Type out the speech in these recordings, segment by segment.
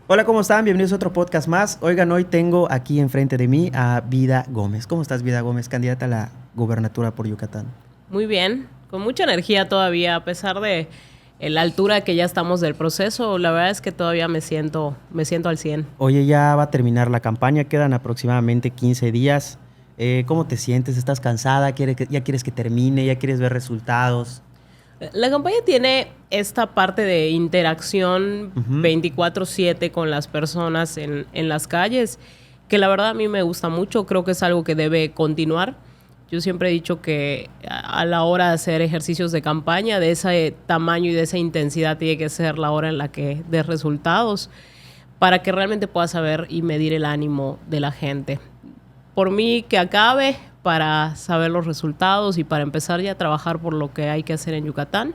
Hola, ¿cómo están? Bienvenidos a otro podcast más. Oigan, hoy tengo aquí enfrente de mí a Vida Gómez. ¿Cómo estás, Vida Gómez, candidata a la gubernatura por Yucatán? Muy bien, con mucha energía todavía, a pesar de la altura que ya estamos del proceso, la verdad es que todavía me siento al 100. Oye, ya va a terminar la campaña, quedan aproximadamente 15 días. ¿Cómo te sientes? ¿Estás cansada? ¿Ya quieres que termine? ¿Ya quieres ver resultados? La campaña tiene esta parte de interacción Ujú. 24/7 con las personas en las calles, que la verdad a mí me gusta mucho, creo que es algo que debe continuar. Yo siempre he dicho que a la hora de hacer ejercicios de campaña de ese tamaño y de esa intensidad tiene que ser la hora en la que des resultados para que realmente puedas saber y medir el ánimo de la gente. Por mí que acabe para saber los resultados y para empezar ya a trabajar por lo que hay que hacer en Yucatán.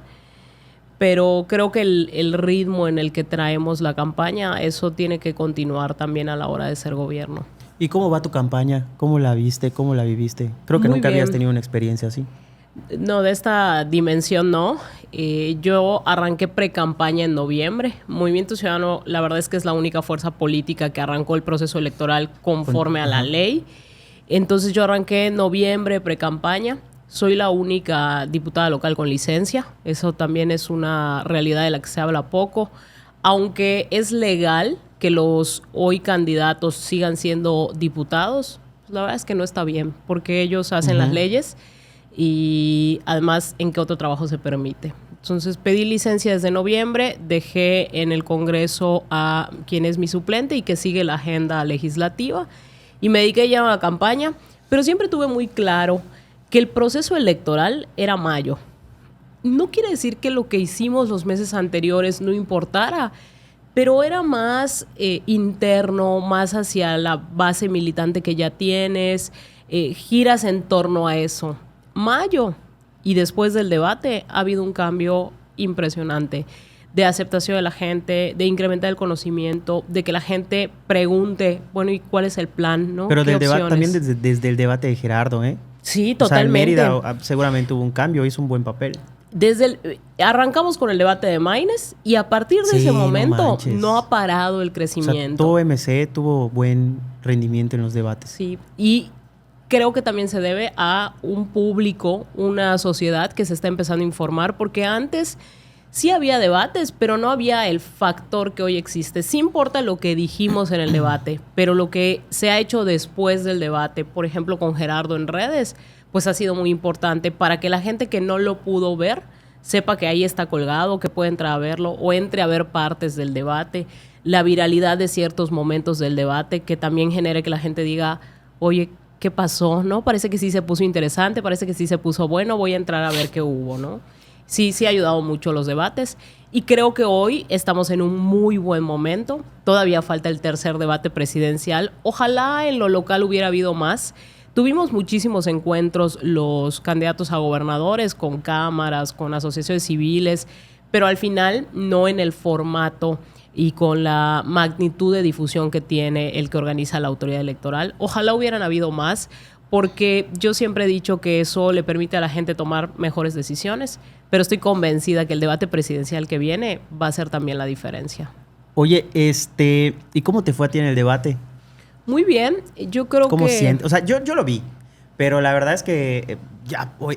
Pero creo que el ritmo en el que traemos la campaña, eso tiene que continuar también a la hora de ser gobierno. ¿Y cómo va tu campaña? ¿Cómo la viste? ¿Cómo la viviste? Creo que Muy nunca habías bien. tenido una experiencia así. No, de esta dimensión no. Yo arranqué pre-campaña en noviembre. Movimiento Ciudadano, la verdad es que es la única fuerza política que arrancó el proceso electoral conforme a la Ajá. ley. Entonces yo arranqué en noviembre pre-campaña. Soy la única diputada local con licencia. Eso también es una realidad de la que se habla poco. Aunque es legal que los hoy candidatos sigan siendo diputados, pues la verdad es que no está bien, porque ellos hacen las Ujú. leyes y además en qué otro trabajo se permite. Entonces pedí licencia desde noviembre, dejé en el Congreso a quien es mi suplente y que sigue la agenda legislativa y me dediqué ya a la campaña, pero siempre tuve muy claro que el proceso electoral era mayo. No quiere decir que lo que hicimos los meses anteriores no importara, pero era más interno, más hacia la base militante que ya tienes, giras en torno a eso. Mayo y después del debate ha habido un cambio impresionante de aceptación de la gente, de incrementar el conocimiento, de que la gente pregunte, bueno, ¿y cuál es el plan? ¿No? Pero ¿Qué del debate, también opciones? desde el debate de Gerardo, ¿eh? Sí, O sea, en Mérida totalmente. seguramente hubo un cambio, hizo un buen papel. Arrancamos con el debate de Maynes y a partir de ese Sí, no momento no manches. ha parado el O sea, crecimiento. todo MC tuvo buen rendimiento en los debates. Sí, y creo que también se debe a un público, una sociedad que se está empezando a informar, porque antes sí había debates, pero no había el factor que hoy existe. Sí importa lo que dijimos en el debate, pero lo que se ha hecho después del debate, por ejemplo con Gerardo en redes, pues ha sido muy importante para que la gente que no lo pudo ver sepa que ahí está colgado, que puede entrar a verlo o entre a ver partes del debate, la viralidad de ciertos momentos del debate que también genere que la gente diga, oye, ¿qué pasó? ¿No? Parece que sí se puso interesante, parece que sí se puso bueno, voy a entrar a ver qué hubo, ¿no? Sí, sí ha ayudado mucho los debates y creo que hoy estamos en un muy buen momento. Todavía falta el tercer debate presidencial. Ojalá en lo local hubiera habido más. Tuvimos muchísimos encuentros los candidatos a gobernadores con cámaras, con asociaciones civiles, pero al final no en el formato y con la magnitud de difusión que tiene el que organiza la autoridad electoral. Ojalá hubieran habido más, porque yo siempre he dicho que eso le permite a la gente tomar mejores decisiones, pero estoy convencida que el debate presidencial que viene va a ser también la diferencia. Oye, ¿y cómo te fue a ti en el debate? Muy bien, yo creo ¿Cómo que sientes? O sea, yo lo vi, pero la verdad es que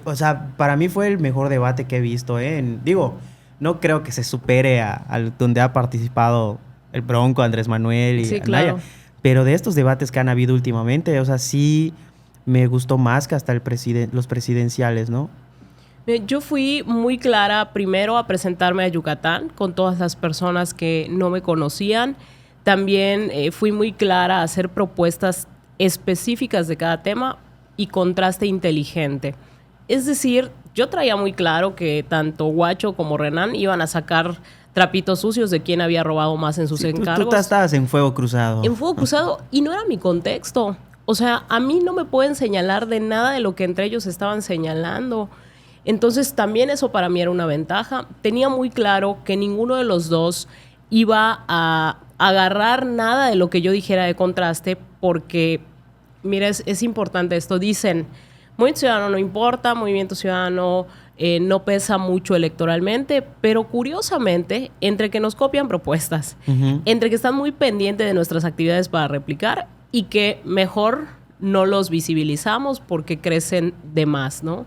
o sea, para mí fue el mejor debate que he visto, ¿eh? Digo, no creo que se supere al donde ha participado el Bronco, Andrés Manuel y sí, Anaya, claro. pero de estos debates que han habido últimamente, o sea, sí me gustó más que hasta los presidenciales, ¿no? Yo fui muy clara primero a presentarme a Yucatán con todas las personas que no me conocían. También fui muy clara a hacer propuestas específicas de cada tema y contraste inteligente. Es decir, yo traía muy claro que tanto Guacho como Renan iban a sacar trapitos sucios de quién había robado más en sus Sí, tú encargos estabas en fuego cruzado. en fuego cruzado y no era mi contexto. O sea, a mí no me pueden señalar de nada de lo que entre ellos estaban señalando. Entonces también eso para mí era una ventaja. Tenía muy claro que ninguno de los dos iba a agarrar nada de lo que yo dijera de contraste porque, mira, es importante esto. Dicen, Movimiento Ciudadano no importa, Movimiento Ciudadano no pesa mucho electoralmente, pero curiosamente, entre que nos copian propuestas, entre que están muy pendientes de nuestras actividades para replicar y que mejor no los visibilizamos porque crecen de más, ¿no?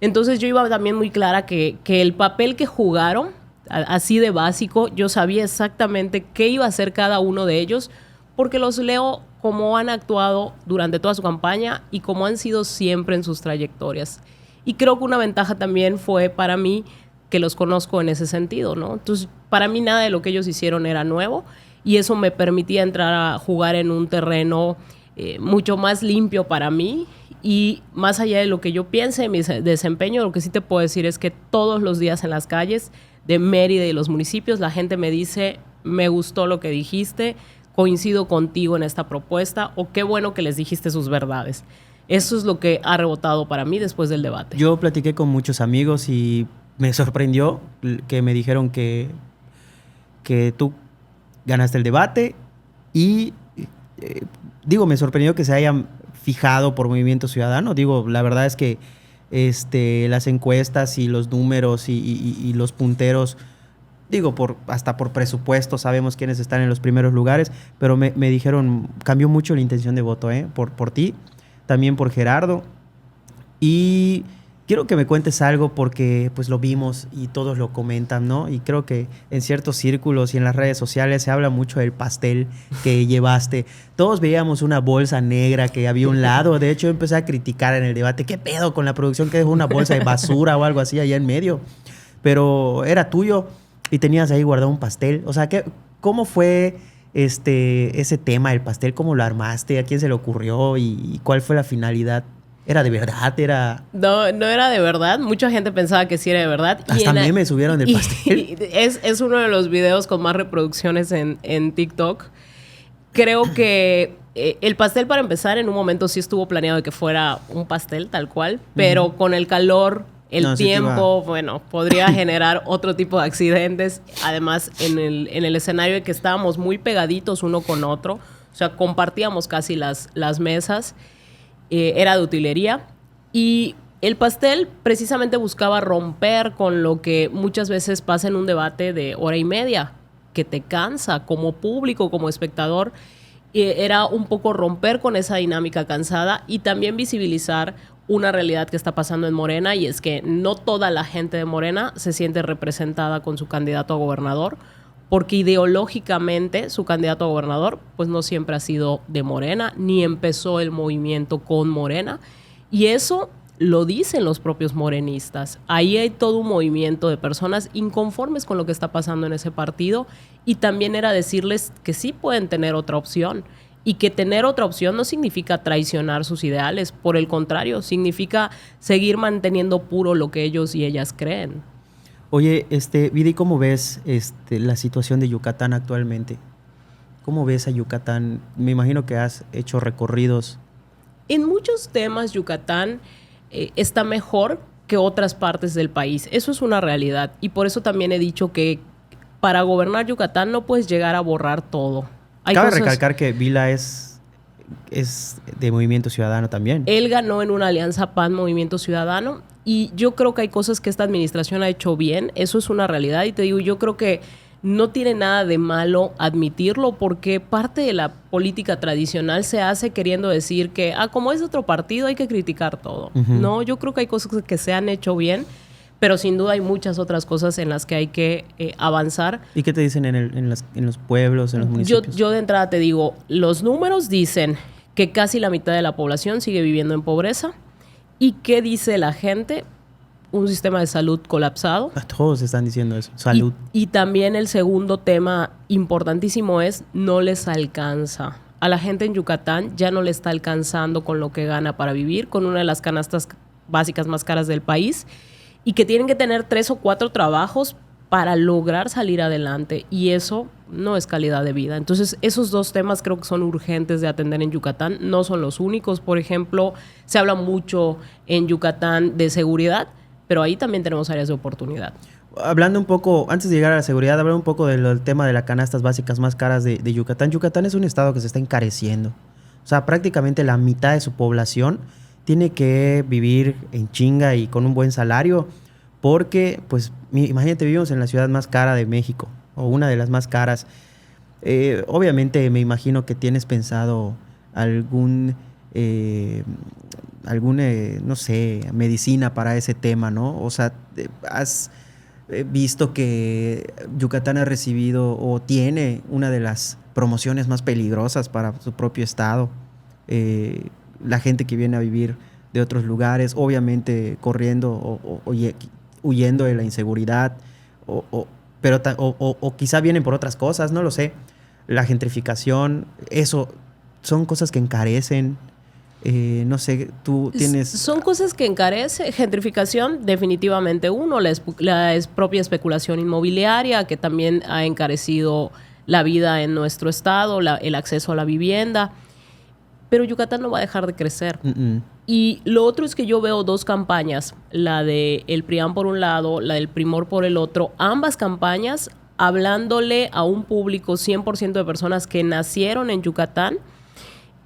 Entonces yo iba también muy clara que el papel que jugaron, así de básico, yo sabía exactamente qué iba a hacer cada uno de ellos, porque los leo cómo han actuado durante toda su campaña y cómo han sido siempre en sus trayectorias. Y creo que una ventaja también fue para mí que los conozco en ese sentido, ¿no? Entonces, para mí nada de lo que ellos hicieron era nuevo y eso me permitía entrar a jugar en un terreno mucho más limpio para mí. Y más allá de lo que yo piense en mi desempeño, lo que sí te puedo decir es que todos los días en las calles de Mérida y los municipios, la gente me dice, me gustó lo que dijiste, coincido contigo en esta propuesta, o qué bueno que les dijiste sus verdades. Eso es lo que ha rebotado para mí después del debate. Yo platiqué con muchos amigos y me sorprendió que me dijeron que tú ganaste el debate y me sorprendió que se hayan fijado por Movimiento Ciudadano. Digo, la verdad es que las encuestas y los números y los punteros, hasta por presupuesto sabemos quiénes están en los primeros lugares, pero me dijeron, cambió mucho la intención de voto, por ti, también por Gerardo. Y quiero que me cuentes algo porque pues lo vimos y todos lo comentan, ¿no? Y creo que en ciertos círculos y en las redes sociales se habla mucho del pastel que llevaste. Todos veíamos una bolsa negra que había a un lado. De hecho, yo empecé a criticar en el debate, ¿qué pedo con la producción que dejó una bolsa de basura o algo así allá en medio? Pero era tuyo y tenías ahí guardado un pastel. O sea, ¿cómo fue ese tema del pastel? ¿Cómo lo armaste? ¿A quién se le ocurrió? ¿Y cuál fue la finalidad? ¿Era de verdad? No era de verdad. Mucha gente pensaba que sí era de verdad. Hasta memes subieron del pastel. Es uno de los videos con más reproducciones en TikTok. Creo que el pastel, para empezar, en un momento sí estuvo planeado de que fuera un pastel tal cual, pero con el calor, el tiempo, podría generar otro tipo de accidentes. Además, en el escenario de que estábamos muy pegaditos uno con otro, o sea, compartíamos casi las mesas. Era de utilería y el pastel precisamente buscaba romper con lo que muchas veces pasa en un debate de hora y media, que te cansa como público, como espectador. Era un poco romper con esa dinámica cansada y también visibilizar una realidad que está pasando en Morena, y es que no toda la gente de Morena se siente representada con su candidato a gobernador, porque ideológicamente su candidato a gobernador pues no siempre ha sido de Morena, ni empezó el movimiento con Morena. Y eso lo dicen los propios morenistas. Ahí hay todo un movimiento de personas inconformes con lo que está pasando en ese partido, y también era decirles que sí pueden tener otra opción, y que tener otra opción no significa traicionar sus ideales. Por el contrario, significa seguir manteniendo puro lo que ellos y ellas creen. Oye, Vidi, ¿cómo ves la situación de Yucatán actualmente? ¿Cómo ves a Yucatán? Me imagino que has hecho recorridos. En muchos temas, Yucatán está mejor que otras partes del país. Eso es una realidad. Y por eso también he dicho que para gobernar Yucatán no puedes llegar a borrar todo. Cabe recalcar que Vila es de Movimiento Ciudadano también. Él ganó en una alianza PAN-Movimiento Ciudadano. Y yo creo que hay cosas que esta administración ha hecho bien. Eso es una realidad. Y te digo, yo creo que no tiene nada de malo admitirlo, porque parte de la política tradicional se hace queriendo decir que, como es de otro partido, hay que criticar todo. No, yo creo que hay cosas que se han hecho bien, pero sin duda hay muchas otras cosas en las que hay que avanzar. ¿Y qué te dicen en los pueblos, en los municipios? Yo de entrada te digo, los números dicen que casi la mitad de la población sigue viviendo en pobreza. ¿Y qué dice la gente? Un sistema de salud colapsado. Todos están diciendo eso, salud. Y también el segundo tema importantísimo es, no les alcanza. A la gente en Yucatán ya no le está alcanzando con lo que gana para vivir, con una de las canastas básicas más caras del país, y que tienen que tener 3 o 4 trabajos para lograr salir adelante, y eso no es calidad de vida. Entonces, esos dos temas creo que son urgentes de atender en Yucatán. No son los únicos. Por ejemplo, se habla mucho en Yucatán de seguridad, pero ahí también tenemos áreas de oportunidad. Hablando un poco, antes de llegar a la seguridad, hablar un poco del tema de las canastas básicas más caras de Yucatán. Yucatán es un estado que se está encareciendo. O sea, prácticamente la mitad de su población tiene que vivir en chinga y con un buen salario, porque, pues, imagínate, vivimos en la ciudad más cara de México, o una de las más caras. Obviamente me imagino que tienes pensado algún, no sé, medicina para ese tema, ¿no? O sea, has visto que Yucatán ha recibido o tiene una de las promociones más peligrosas para su propio estado. La gente que viene a vivir de otros lugares, obviamente corriendo o huyendo de la inseguridad, pero quizá vienen por otras cosas, no lo sé. La gentrificación, eso son cosas que encarecen. No sé, tú tienes... Son cosas que encarece. Gentrificación, definitivamente uno. La propia especulación inmobiliaria, que también ha encarecido la vida en nuestro estado, el acceso a la vivienda. Pero Yucatán no va a dejar de crecer. Y lo otro es que yo veo dos campañas, la de el PRIAN por un lado, la del Primor por el otro. Ambas campañas hablándole a un público 100% de personas que nacieron en Yucatán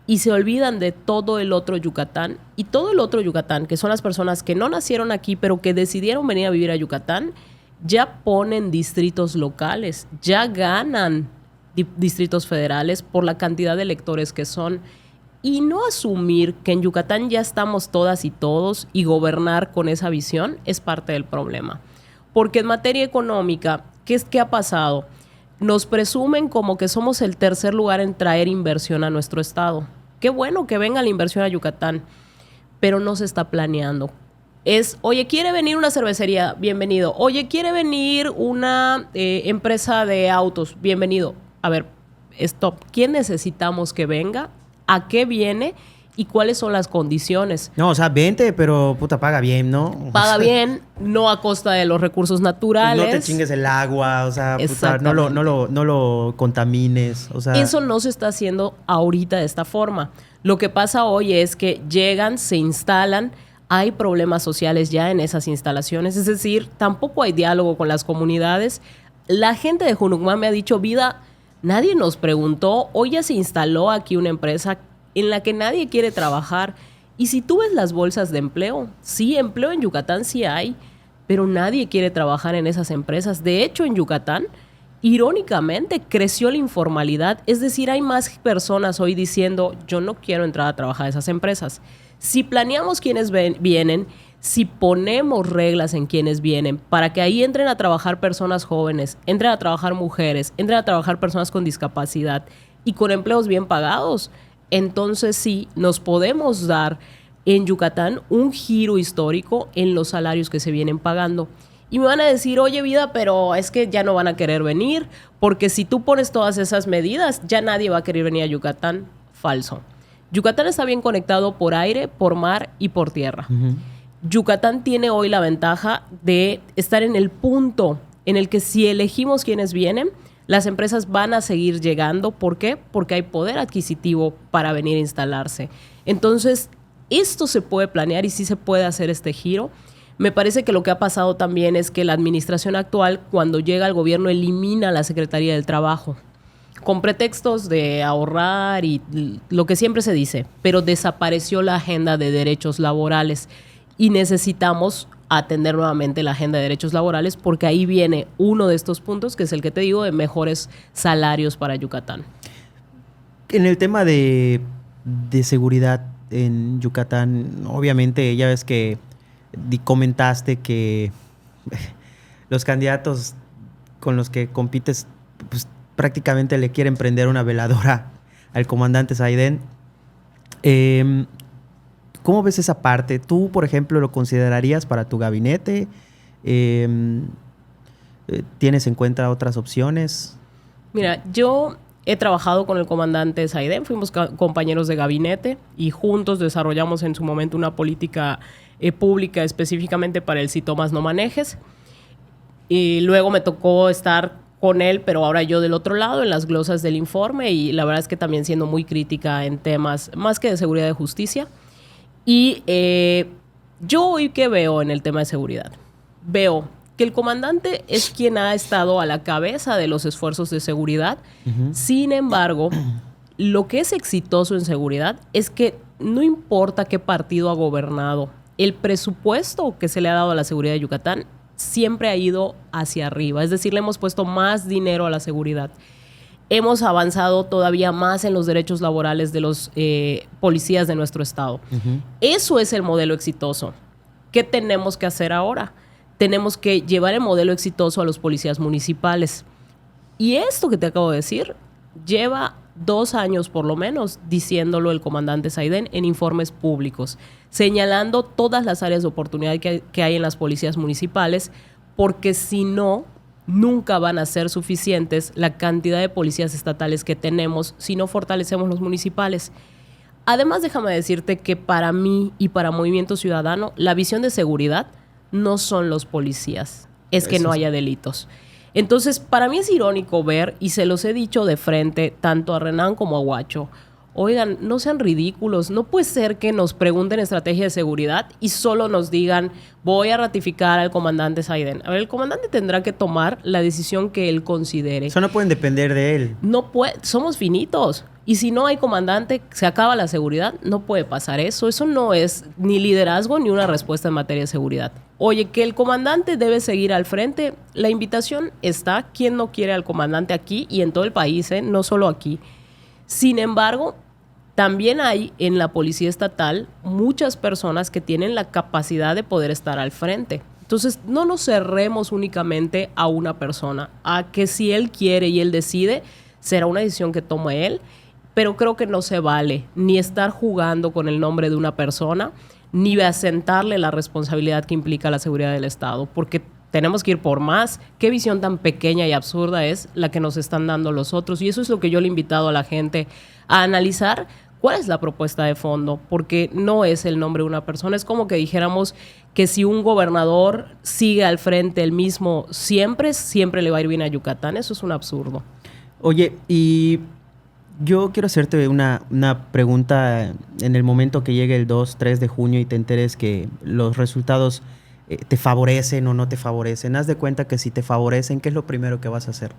y se olvidan de todo el otro Yucatán. Y todo el otro Yucatán, que son las personas que no nacieron aquí, pero que decidieron venir a vivir a Yucatán, ya ponen distritos locales, ya ganan distritos federales por la cantidad de electores que son. Y no asumir que en Yucatán ya estamos todas y todos y gobernar con esa visión es parte del problema. Porque en materia económica, ¿qué ha pasado? Nos presumen como que somos el tercer lugar en traer inversión a nuestro estado. Qué bueno que venga la inversión a Yucatán, pero no se está planeando. Oye, ¿quiere venir una cervecería? Bienvenido. Oye, ¿quiere venir una empresa de autos? Bienvenido. A ver, stop. ¿Quién necesitamos que venga? ¿A qué viene? ¿Y cuáles son las condiciones? No, o sea, vente, pero puta, paga bien, ¿no? Paga bien, no a costa de los recursos naturales. No te chingues el agua, o sea, puta, no lo contamines, o sea... Eso no se está haciendo ahorita de esta forma. Lo que pasa hoy es que llegan, se instalan, hay problemas sociales ya en esas instalaciones, es decir, tampoco hay diálogo con las comunidades. La gente de Junucmán me ha dicho, vida, nadie nos preguntó, hoy ya se instaló aquí una empresa en la que nadie quiere trabajar. Y si tú ves las bolsas de empleo, sí, empleo en Yucatán sí hay, pero nadie quiere trabajar en esas empresas. De hecho, en Yucatán, irónicamente, creció la informalidad. Es decir, hay más personas hoy diciendo, yo no quiero entrar a trabajar a esas empresas. Si planeamos quiénes vienen, si ponemos reglas en quienes vienen, para que ahí entren a trabajar personas jóvenes, entren a trabajar mujeres, entren a trabajar personas con discapacidad y con empleos bien pagados, entonces sí, nos podemos dar en Yucatán un giro histórico en los salarios que se vienen pagando. Y me van a decir, oye, vida, pero es que ya no van a querer venir, porque si tú pones todas esas medidas, ya nadie va a querer venir a Yucatán. Falso. Yucatán está bien conectado por aire, por mar y por tierra. Yucatán tiene hoy la ventaja de estar en el punto en el que si elegimos quienes vienen, las empresas van a seguir llegando. ¿Por qué? Porque hay poder adquisitivo para venir a instalarse. Entonces, esto se puede planear y sí se puede hacer este giro. Me parece que lo que ha pasado también es que la administración actual, cuando llega al gobierno, elimina la Secretaría del Trabajo con pretextos de ahorrar y lo que siempre se dice, pero desapareció la agenda de derechos laborales y necesitamos atender nuevamente la agenda de derechos laborales porque ahí viene uno de estos puntos, que es el que te digo, de mejores salarios para Yucatán. En el tema de seguridad en Yucatán, obviamente ya ves que comentaste que los candidatos con los que compites pues, prácticamente le quieren prender una veladora al comandante Saidén. ¿Cómo ves esa parte? ¿Tú, por ejemplo, lo considerarías para tu gabinete? ¿Tienes en cuenta otras opciones? Mira, yo he trabajado con el comandante Saidén, fuimos compañeros de gabinete y juntos desarrollamos en su momento una política pública específicamente para el Si Tomas No Manejes. Y luego me tocó estar con él, pero ahora yo del otro lado, en las glosas del informe, y la verdad es que también siendo muy crítica en temas más que de seguridad y justicia. Y yo hoy, ¿qué veo en el tema de seguridad? Veo que el comandante es quien ha estado a la cabeza de los esfuerzos de seguridad. Sin embargo, lo que es exitoso en seguridad es que no importa qué partido ha gobernado, el presupuesto que se le ha dado a la seguridad de Yucatán siempre ha ido hacia arriba. Es decir, le hemos puesto más dinero a la seguridad. Hemos avanzado todavía más en los derechos laborales de los policías de nuestro estado. Uh-huh. Eso es el modelo exitoso. ¿Qué tenemos que hacer ahora? Tenemos que llevar el modelo exitoso a los policías municipales. Y esto que te acabo de decir lleva 2 años por lo menos diciéndolo el comandante Saidén en informes públicos, señalando todas las áreas de oportunidad que hay en las policías municipales, porque si no, nunca van a ser suficientes la cantidad de policías estatales que tenemos si no fortalecemos los municipales. Además, déjame decirte que para mí y para Movimiento Ciudadano, la visión de seguridad no son los policías, es que no haya delitos. Entonces, para mí es irónico ver, y se los he dicho de frente, tanto a Renan como a Huacho, oigan, no sean ridículos, no puede ser que nos pregunten estrategia de seguridad y solo nos digan, voy a ratificar al comandante Saidén. A ver, el comandante tendrá que tomar la decisión que él considere. Eso no pueden depender de él. No puede, somos finitos. Y si no hay comandante, se acaba la seguridad, no puede pasar eso. Eso no es ni liderazgo ni una respuesta en materia de seguridad. Oye, que el comandante debe seguir al frente, la invitación está. ¿Quién no quiere al comandante aquí y en todo el país, no solo aquí? Sin embargo, también hay en la policía estatal muchas personas que tienen la capacidad de poder estar al frente. Entonces, no nos cerremos únicamente a una persona, a que si él quiere y él decide, será una decisión que tome él. Pero creo que no se vale ni estar jugando con el nombre de una persona, ni asentarle la responsabilidad que implica la seguridad del Estado, porque tenemos que ir por más. Qué visión tan pequeña y absurda es la que nos están dando los otros. Y eso es lo que yo le he invitado a la gente a analizar. ¿Cuál es la propuesta de fondo? Porque no es el nombre de una persona. Es como que dijéramos que si un gobernador sigue al frente el mismo siempre le va a ir bien a Yucatán. Eso es un absurdo. Oye, y yo quiero hacerte una pregunta en el momento que llegue el 2-3 de junio y te enteres que los resultados te favorecen o no te favorecen. Haz de cuenta que si te favorecen, ¿qué es lo primero que vas a hacer?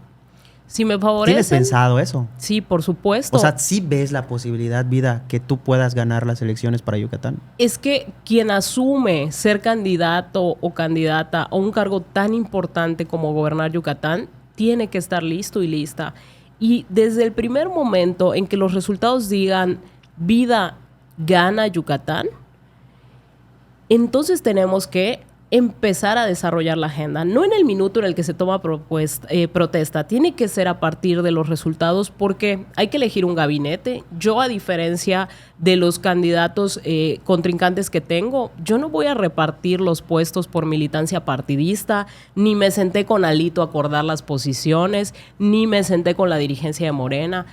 Si me favorecen... ¿Tienes pensado eso? Sí, por supuesto. O sea, ¿sí ves la posibilidad, Vida, que tú puedas ganar las elecciones para Yucatán? Es que quien asume ser candidato o candidata a un cargo tan importante como gobernar Yucatán, tiene que estar listo y lista. Y desde el primer momento en que los resultados digan Vida gana Yucatán, entonces tenemos que empezar a desarrollar la agenda. No en el minuto en el que se toma protesta, tiene que ser a partir de los resultados, porque hay que elegir un gabinete. Yo, a diferencia de los candidatos contrincantes que tengo, yo no voy a repartir los puestos por militancia partidista, ni me senté con Alito a acordar las posiciones, ni me senté con la dirigencia de Morena.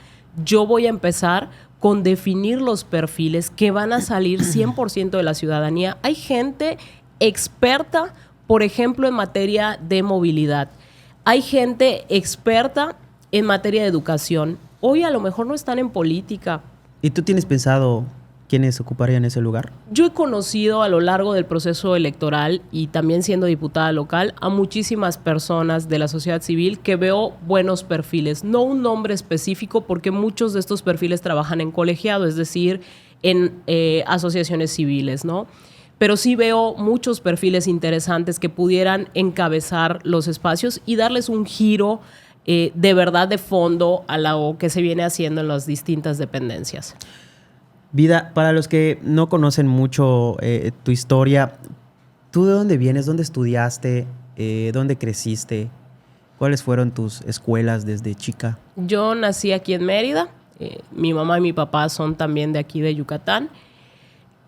Yo voy a empezar con definir los perfiles que van a salir 100% de la ciudadanía. Hay gente experta, por ejemplo, en materia de movilidad. Hay gente experta en materia de educación. Hoy a lo mejor no están en política. ¿Y tú tienes pensado quiénes ocuparían ese lugar? Yo he conocido a lo largo del proceso electoral y también siendo diputada local a muchísimas personas de la sociedad civil que veo buenos perfiles. No un nombre específico, porque muchos de estos perfiles trabajan en colegiado, es decir, en asociaciones civiles, ¿no? Pero sí veo muchos perfiles interesantes que pudieran encabezar los espacios y darles un giro de verdad de fondo a lo que se viene haciendo en las distintas dependencias. Vida, para los que no conocen mucho tu historia, ¿tú de dónde vienes? ¿Dónde estudiaste? ¿Dónde creciste? ¿Cuáles fueron tus escuelas desde chica? Yo nací aquí en Mérida. Mi mamá y mi papá son también de aquí de Yucatán.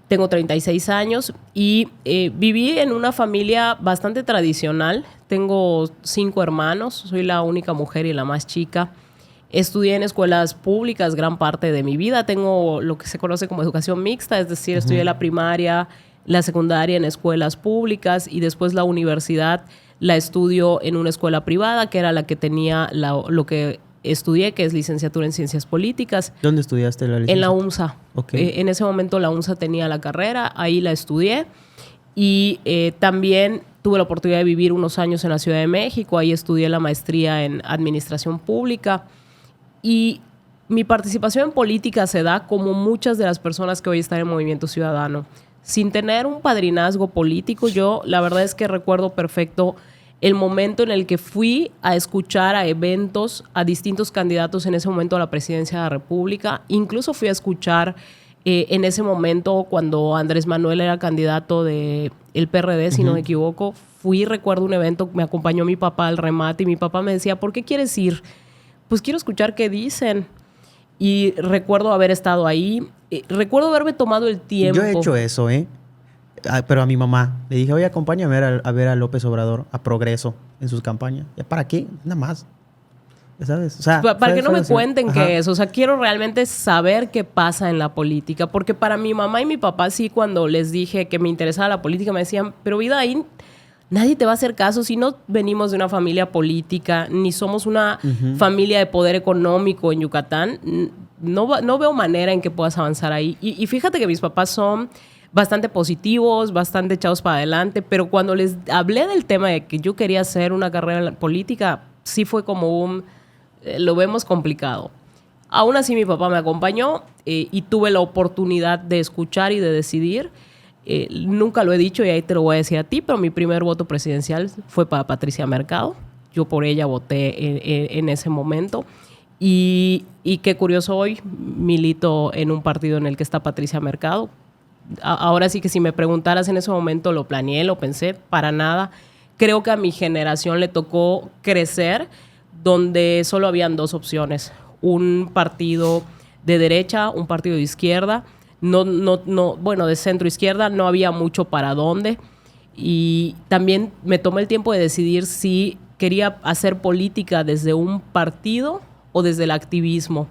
Tengo 36 años y viví en una familia bastante tradicional. Tengo 5 hermanos, soy la única mujer y la más chica. Estudié en escuelas públicas gran parte de mi vida. Tengo lo que se conoce como educación mixta, es decir, estudié la primaria, la secundaria en escuelas públicas y después la universidad la estudio en una escuela privada, que era la que tenía lo que estudié, que es licenciatura en Ciencias Políticas. ¿Dónde estudiaste la licenciatura? En la UNSA. Okay. En ese momento la UNSA tenía la carrera, ahí la estudié. Y también tuve la oportunidad de vivir unos años en la Ciudad de México. Ahí estudié la maestría en Administración Pública. Y mi participación en política se da como muchas de las personas que hoy están en Movimiento Ciudadano. sin tener un padrinazgo político. Yo la verdad es que recuerdo perfecto el momento en el que fui a escuchar a eventos a distintos candidatos en ese momento a la presidencia de la República. Incluso fui a escuchar en ese momento cuando Andrés Manuel era candidato del PRD, si no me equivoco. Recuerdo un evento, me acompañó mi papá al remate y mi papá me decía, ¿por qué quieres ir? Pues quiero escuchar qué dicen. Y recuerdo haber estado ahí. Recuerdo haberme tomado el tiempo. Yo he hecho eso, pero a mi mamá. Le dije, oye, acompáñame a ver a López Obrador, a Progreso, en sus campañas. ¿Para qué? Nada más. ¿Sabes? O sea, para que no me cuenten qué es. O sea, quiero realmente saber qué pasa en la política. Porque para mi mamá y mi papá, sí, cuando les dije que me interesaba la política, me decían, pero vida, ahí nadie te va a hacer caso si no venimos de una familia política, ni somos una familia de poder económico en Yucatán. No veo manera en que puedas avanzar ahí. Y fíjate que mis papás son bastante positivos, bastante echados para adelante, pero cuando les hablé del tema de que yo quería hacer una carrera en la política, sí fue como lo vemos complicado. Aún así mi papá me acompañó y tuve la oportunidad de escuchar y de decidir. Nunca lo he dicho y ahí te lo voy a decir a ti, pero mi primer voto presidencial fue para Patricia Mercado. Yo por ella voté en ese momento. Y qué curioso, hoy milito en un partido en el que está Patricia Mercado. Ahora sí que si me preguntaras en ese momento, lo planeé, lo pensé, para nada. Creo que a mi generación le tocó crecer donde solo habían dos opciones. Un partido de derecha, un partido de izquierda. Bueno, de centro izquierda no había mucho para dónde. Y también me tomé el tiempo de decidir si quería hacer política desde un partido o desde el activismo.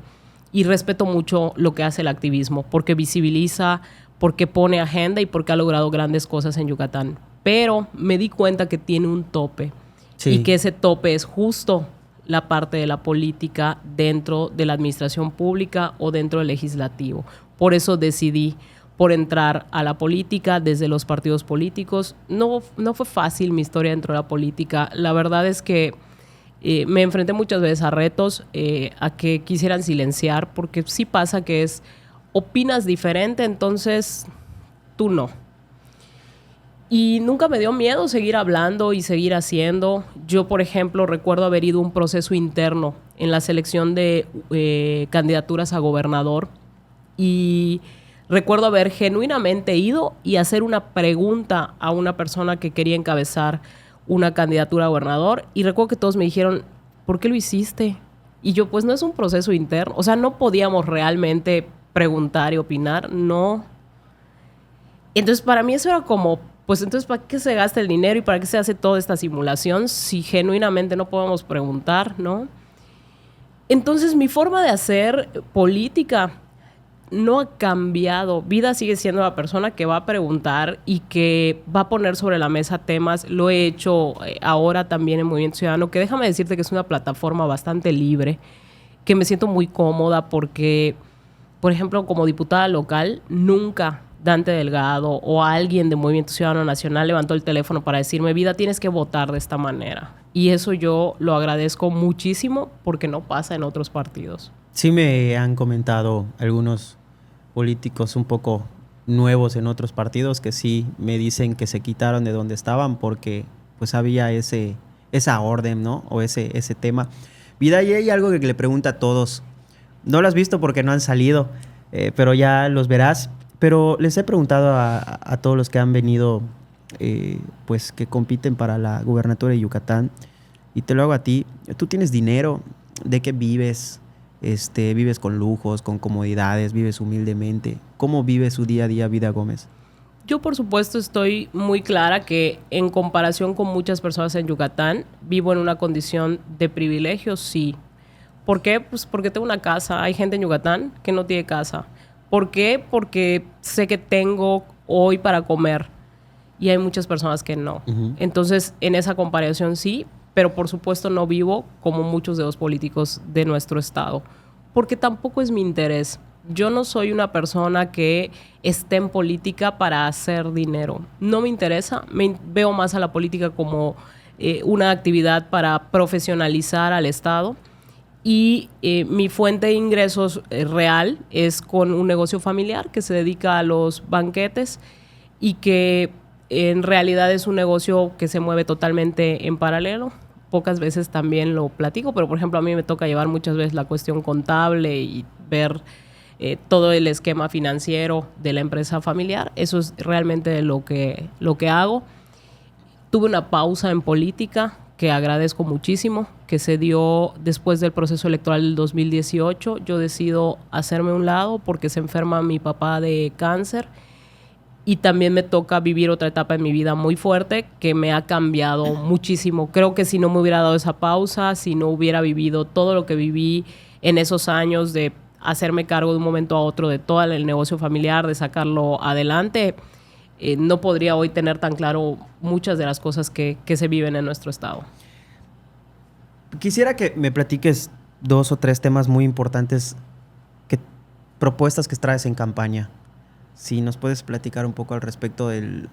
Y respeto mucho lo que hace el activismo, porque visibiliza, porque pone agenda y porque ha logrado grandes cosas en Yucatán. Pero me di cuenta que tiene un tope. Sí. Y que ese tope es justo la parte de la política dentro de la administración pública o dentro del legislativo. Por eso decidí por entrar a la política desde los partidos políticos. No fue fácil mi historia dentro de la política. La verdad es que me enfrenté muchas veces a retos, a que quisieran silenciar, porque sí pasa que opinas diferente, entonces tú no. Y nunca me dio miedo seguir hablando y seguir haciendo. Yo, por ejemplo, recuerdo haber ido a un proceso interno en la selección de candidaturas a gobernador. Y recuerdo haber genuinamente ido y hacer una pregunta a una persona que quería encabezar una candidatura a gobernador. Y recuerdo que todos me dijeron, ¿por qué lo hiciste? Y yo, pues no es un proceso interno. O sea, no podíamos realmente preguntar y opinar, no. Entonces, para mí eso era como, pues entonces, ¿para qué se gasta el dinero y para qué se hace toda esta simulación si genuinamente no podemos preguntar, ¿no? Entonces, mi forma de hacer política no ha cambiado. Vida sigue siendo la persona que va a preguntar y que va a poner sobre la mesa temas. Lo he hecho ahora también en Movimiento Ciudadano, que déjame decirte que es una plataforma bastante libre, que me siento muy cómoda porque, por ejemplo, como diputada local, nunca Dante Delgado o alguien de Movimiento Ciudadano Nacional levantó el teléfono para decirme, Vida, tienes que votar de esta manera. Y eso yo lo agradezco muchísimo porque no pasa en otros partidos. Sí me han comentado algunos políticos un poco nuevos en otros partidos que sí me dicen que se quitaron de donde estaban porque pues había esa orden, ¿no? O ese tema. Vida, y hay algo que le pregunta a todos. No lo has visto porque no han salido, pero ya los verás. Pero les he preguntado a todos los que han venido, pues que compiten para la gubernatura de Yucatán, y te lo hago a ti. ¿Tú tienes dinero? ¿De qué vives? ¿Vives con lujos, con comodidades? ¿Vives humildemente? ¿Cómo vive su día a día Vida Gómez? Yo, por supuesto, estoy muy clara que en comparación con muchas personas en Yucatán, vivo en una condición de privilegio, sí. ¿Por qué? Pues porque tengo una casa. Hay gente en Yucatán que no tiene casa. ¿Por qué? Porque sé que tengo hoy para comer y hay muchas personas que no. Uh-huh. Entonces, en esa comparación sí, pero por supuesto no vivo como muchos de los políticos de nuestro estado, porque tampoco es mi interés. Yo no soy una persona que esté en política para hacer dinero. No me interesa. Veo más a la política como una actividad para profesionalizar al Estado. Y mi fuente de ingresos real es con un negocio familiar que se dedica a los banquetes. y que en realidad es un negocio que se mueve totalmente en paralelo. Pocas veces también lo platico, pero por ejemplo a mí me toca llevar muchas veces la cuestión contable y ver todo el esquema financiero de la empresa familiar. Eso es realmente lo que hago. Tuve una pausa en política que agradezco muchísimo, que se dio después del proceso electoral del 2018. Yo decido hacerme a un lado porque se enferma mi papá de cáncer y también me toca vivir otra etapa en mi vida muy fuerte que me ha cambiado muchísimo. Creo que si no me hubiera dado esa pausa, si no hubiera vivido todo lo que viví en esos años de hacerme cargo de un momento a otro de todo el negocio familiar, de sacarlo adelante, no podría hoy tener tan claro muchas de las cosas que se viven en nuestro estado. Quisiera que me platiques 2 o 3 temas muy importantes, propuestas que traes en campaña. Si nos puedes platicar un poco al respecto de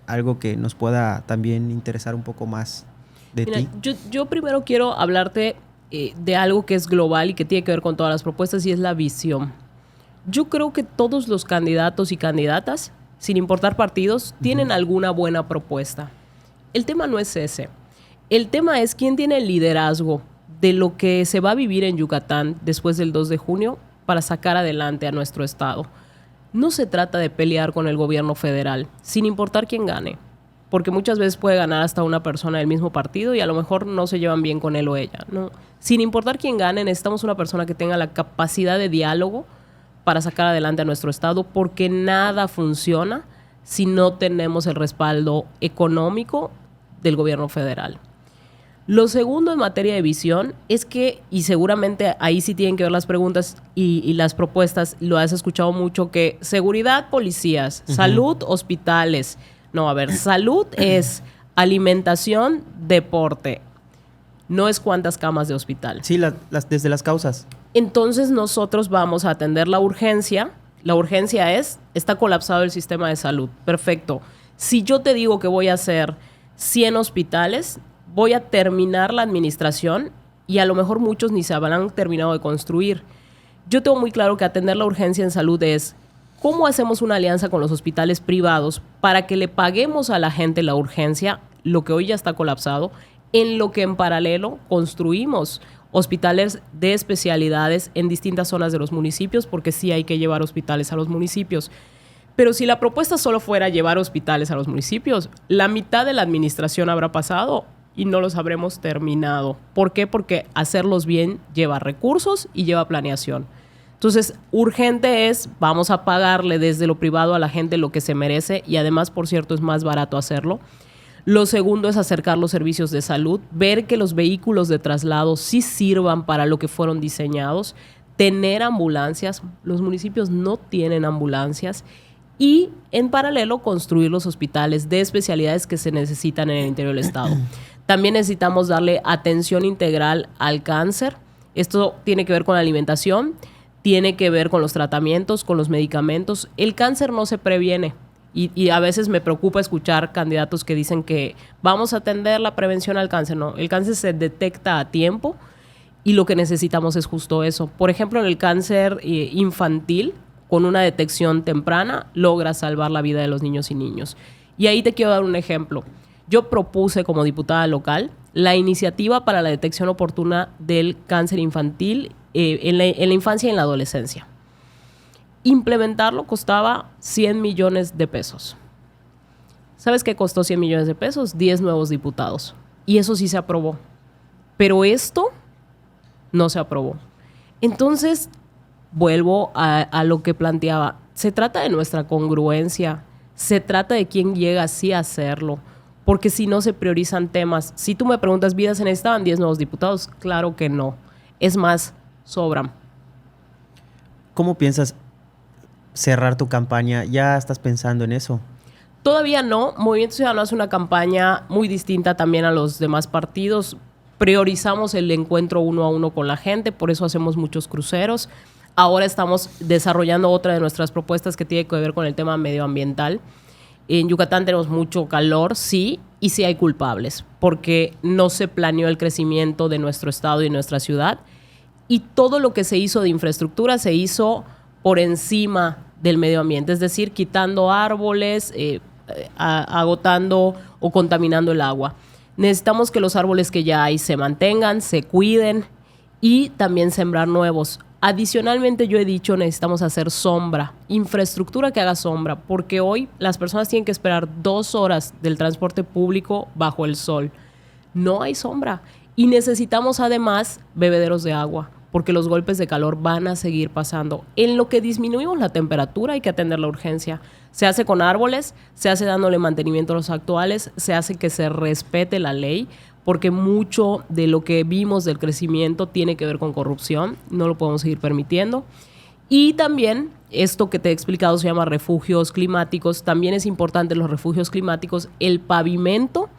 algo que nos pueda también interesar un poco más de ti. Yo primero quiero hablarte de algo que es global y que tiene que ver con todas las propuestas, y es la visión. Yo creo que todos los candidatos y candidatas, sin importar partidos, tienen alguna buena propuesta. El tema no es ese. El tema es quién tiene el liderazgo de lo que se va a vivir en Yucatán después del 2 de junio para sacar adelante a nuestro estado. No se trata de pelear con el gobierno federal, sin importar quién gane, porque muchas veces puede ganar hasta una persona del mismo partido y a lo mejor no se llevan bien con él o ella, ¿no? Sin importar quién gane, necesitamos una persona que tenga la capacidad de diálogo para sacar adelante a nuestro estado, porque nada funciona si no tenemos el respaldo económico del gobierno federal. Lo segundo en materia de visión es que, y seguramente ahí sí tienen que ver las preguntas y las propuestas, lo has escuchado mucho, que seguridad, policías, salud, hospitales. No, a ver, salud es alimentación, deporte. No es cuántas camas de hospital. Sí, desde las causas. Entonces nosotros vamos a atender la urgencia. La urgencia está colapsado el sistema de salud. Perfecto. Si yo te digo que voy a hacer 100 hospitales, voy a terminar la administración y a lo mejor muchos ni se habrán terminado de construir. Yo tengo muy claro que atender la urgencia en salud es cómo hacemos una alianza con los hospitales privados para que le paguemos a la gente la urgencia, lo que hoy ya está colapsado, en lo que en paralelo construimos hospitales de especialidades en distintas zonas de los municipios, porque sí hay que llevar hospitales a los municipios. Pero si la propuesta solo fuera llevar hospitales a los municipios, la mitad de la administración habrá pasado y no los habremos terminado. ¿Por qué? Porque hacerlos bien lleva recursos y lleva planeación. Entonces, urgente es, vamos a pagarle desde lo privado a la gente lo que se merece y además, por cierto, es más barato hacerlo. Lo segundo es acercar los servicios de salud, ver que los vehículos de traslado sí sirvan para lo que fueron diseñados, tener ambulancias. Los municipios no tienen ambulancias. Y en paralelo construir los hospitales de especialidades que se necesitan en el interior del estado. También necesitamos darle atención integral al cáncer. Esto tiene que ver con la alimentación, tiene que ver con los tratamientos, con los medicamentos. El cáncer no se previene y a veces me preocupa escuchar candidatos que dicen que vamos a atender la prevención al cáncer. No, el cáncer se detecta a tiempo y lo que necesitamos es justo eso. Por ejemplo, en el cáncer infantil, con una detección temprana, logra salvar la vida de los niños y niños. Y ahí te quiero dar un ejemplo. Yo propuse como diputada local la iniciativa para la detección oportuna del cáncer infantil en la infancia y en la adolescencia. Implementarlo costaba 100 millones de pesos. ¿Sabes qué costó 100 millones de pesos? 10 nuevos diputados. Y eso sí se aprobó. Pero esto no se aprobó. Entonces, vuelvo a lo que planteaba. Se trata de nuestra congruencia. Se trata de quién llega así a hacerlo. Porque si no se priorizan temas. Si tú me preguntas, ¿vidas se necesitaban 10 nuevos diputados? Claro que no. Es más, sobran. ¿Cómo piensas cerrar tu campaña? ¿Ya estás pensando en eso? Todavía no. Movimiento Ciudadano hace una campaña muy distinta también a los demás partidos. Priorizamos el encuentro 1 a 1 con la gente, por eso hacemos muchos cruceros. Ahora estamos desarrollando otra de nuestras propuestas que tiene que ver con el tema medioambiental. En Yucatán tenemos mucho calor, sí, y sí hay culpables, porque no se planeó el crecimiento de nuestro estado y nuestra ciudad. Y todo lo que se hizo de infraestructura se hizo por encima del medio ambiente, es decir, quitando árboles, agotando o contaminando el agua. Necesitamos que los árboles que ya hay se mantengan, se cuiden y también sembrar nuevos. Adicionalmente, yo he dicho, necesitamos hacer sombra, infraestructura que haga sombra, porque hoy las personas tienen que esperar 2 horas del transporte público bajo el sol. No hay sombra y necesitamos además bebederos de agua, porque los golpes de calor van a seguir pasando. En lo que disminuimos la temperatura hay que atender la urgencia. Se hace con árboles, se hace dándole mantenimiento a los actuales, se hace que se respete la ley, porque mucho de lo que vimos del crecimiento tiene que ver con corrupción, no lo podemos seguir permitiendo. Y también esto que te he explicado se llama refugios climáticos, también es importante los refugios climáticos, el pavimento,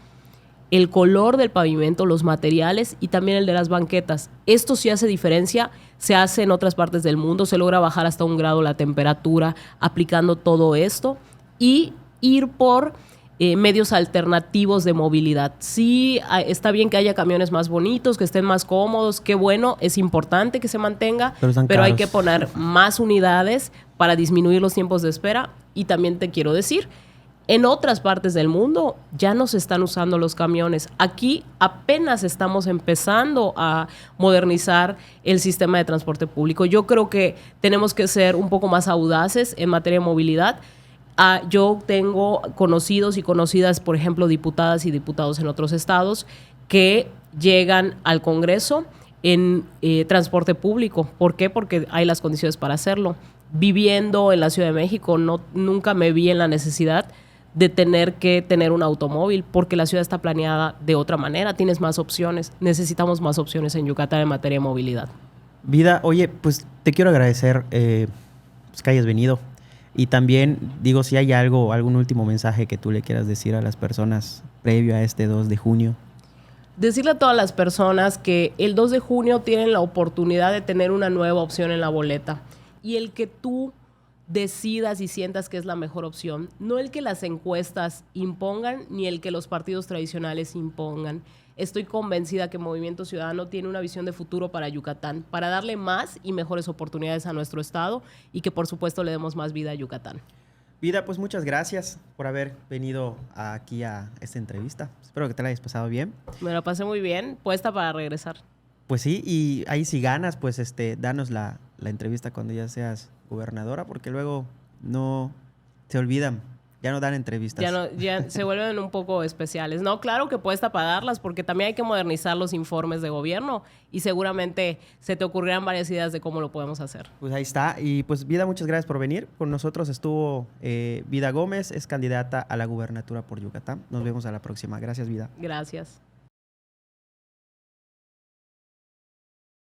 el color del pavimento, los materiales y también el de las banquetas. Esto sí hace diferencia, se hace en otras partes del mundo, se logra bajar hasta 1 grado la temperatura aplicando todo esto y ir por medios alternativos de movilidad. Sí, está bien que haya camiones más bonitos, que estén más cómodos, qué bueno, es importante que se mantenga, pero hay que poner más unidades para disminuir los tiempos de espera. Y también te quiero decir, en otras partes del mundo ya no se están usando los camiones. Aquí apenas estamos empezando a modernizar el sistema de transporte público. Yo creo que tenemos que ser un poco más audaces en materia de movilidad. Yo tengo conocidos y conocidas, por ejemplo, diputadas y diputados en otros estados que llegan al Congreso en transporte público. ¿Por qué? Porque hay las condiciones para hacerlo. Viviendo en la Ciudad de México, nunca me vi en la necesidad de tener que tener un automóvil, porque la ciudad está planeada de otra manera, tienes más opciones. Necesitamos más opciones en Yucatán en materia de movilidad. Vida, oye, pues te quiero agradecer pues, que hayas venido. Y también, digo, si hay algún último mensaje que tú le quieras decir a las personas previo a este 2 de junio. Decirle a todas las personas que el 2 de junio tienen la oportunidad de tener una nueva opción en la boleta. Y el que tú decidas y sientas que es la mejor opción, no el que las encuestas impongan ni el que los partidos tradicionales impongan. Estoy convencida que Movimiento Ciudadano tiene una visión de futuro para Yucatán, para darle más y mejores oportunidades a nuestro estado y que por supuesto le demos más vida a Yucatán. Vida, pues muchas gracias por haber venido aquí a esta entrevista. Espero que te la hayas pasado bien. Me la pasé muy bien, puesta para regresar. Pues sí, y ahí si ganas, pues danos la entrevista cuando ya seas gobernadora, porque luego no se olvidan. Ya no dan entrevistas. Ya se vuelven un poco especiales. No, claro que puesta para darlas, porque también hay que modernizar los informes de gobierno y seguramente se te ocurrirán varias ideas de cómo lo podemos hacer. Pues ahí está. Y pues Vida, muchas gracias por venir. Con nosotros estuvo Vida Gómez, es candidata a la gubernatura por Yucatán. Nos vemos a la próxima. Gracias, Vida. Gracias.